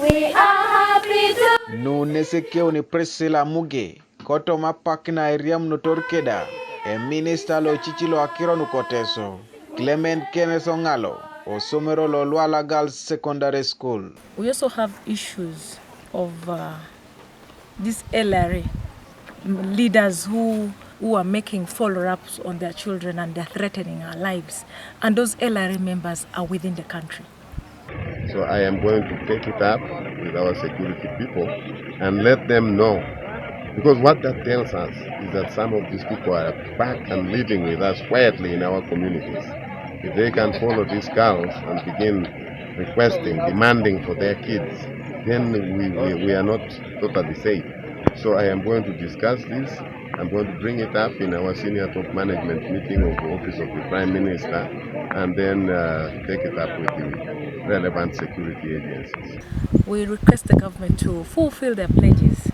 We are happy to. Nusek ni Priscilla Muge, koto mapakna Iriam Notorkeda, e minister lo chichilo akiro nukoteso, Clement Kenneth Ongalo, o somero lo Lwala Girls Secondary School. We also have issues of this LRA leaders who are making follow-ups on their children and they're threatening our lives. And those LRA members are within the country. So I am going to take it up with our security people and let them know. Because what that tells us is that some of these people are back and living with us quietly in our communities. If they can follow these girls and begin requesting, demanding for their kids, then we are not totally safe. So I am going to discuss this. I'm going to bring it up in our senior top management meeting of the Office of the Prime Minister and then take it up with the relevant security agencies. We request the government to fulfill their pledges.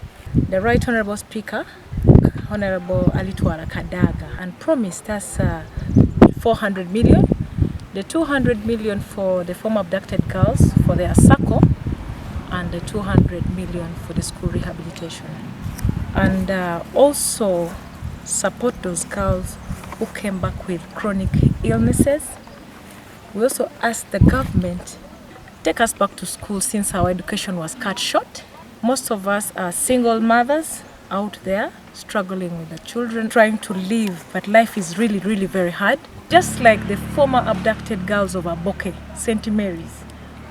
The Right Honorable Speaker, Honorable Lwala Kadaga, and promised us 400 million, the 200 million for the former abducted girls for their SACCO, and the 200 million for the school rehabilitation. And also support those girls who came back with chronic illnesses. We also asked the government take us back to school since our education was cut short. Most of us are single mothers out there struggling with the children, trying to live, but life is really, really very hard. Just like the former abducted girls of Aboke, St. Mary's,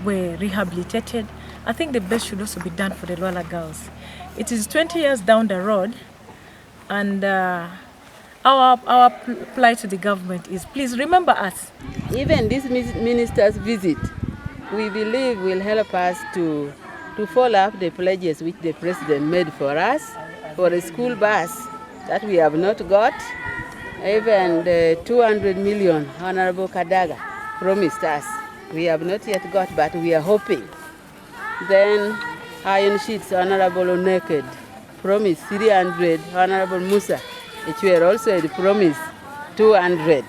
were rehabilitated, I think the best should also be done for the Lwala girls. It is 20 years down the road, and our plight to the government is, please remember us. Even this minister's visit, we believe will help us to follow up the pledges which the president made for us, for a school bus that we have not got. Even the 200 million Honorable Kadaga promised us, we have not yet got, but we are hoping. Then iron sheets, Honorable Naked promised 300, Honorable Musa, which we are also promised 200.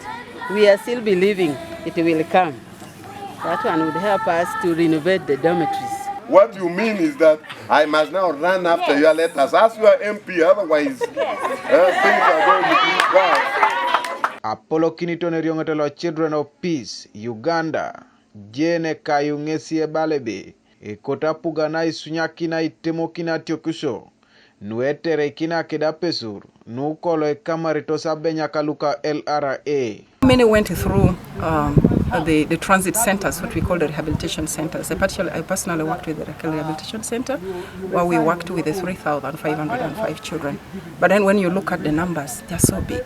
We are still believing it will come. That one would help us to renovate the dormitories. What you mean is that I must now run after your letters as your MP, otherwise things are going to be bad. Apollo Kinitone Riongotelo Children of Peace, Uganda, Jene Kayungesi Balebe, Kotapuga na isunyaki na itemokina tiokusho, nuetere kina keda Apesur, nukolo Ekamarit osabenya kaluka LRA. Many went through the transit centers, what we call the rehabilitation centers. I personally worked with the rehabilitation center, where we worked with the 3,505 children. But then when you look at the numbers, they're so big.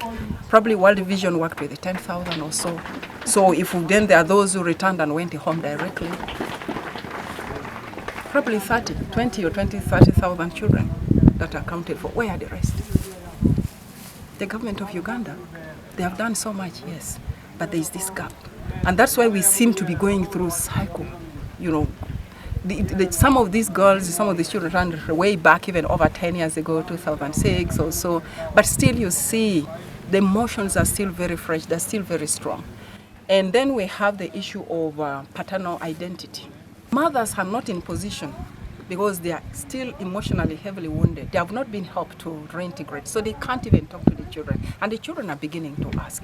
Probably World Vision worked with the 10,000 or so. So if then there are those who returned and went home directly, probably 30,000 children that are accounted for. Where are the rest? The government of Uganda, they have done so much, yes, but there is this gap. And that's why we seem to be going through cycle. You know, some of these girls, some of these children ran way back even over 10 years ago, 2006 or so. But still you see the emotions are still very fresh, they're still very strong. And then we have the issue of paternal identity. Mothers are not in position because they are still emotionally heavily wounded. They have not been helped to reintegrate, so they can't even talk to the children. And the children are beginning to ask.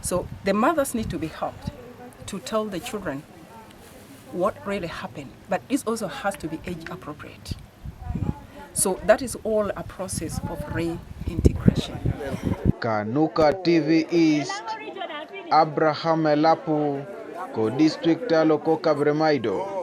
So the mothers need to be helped to tell the children what really happened. But this also has to be age appropriate. So that is all a process of reintegration. Kanuka TV East, Abraham Elapu, ko district loko Kabremaido.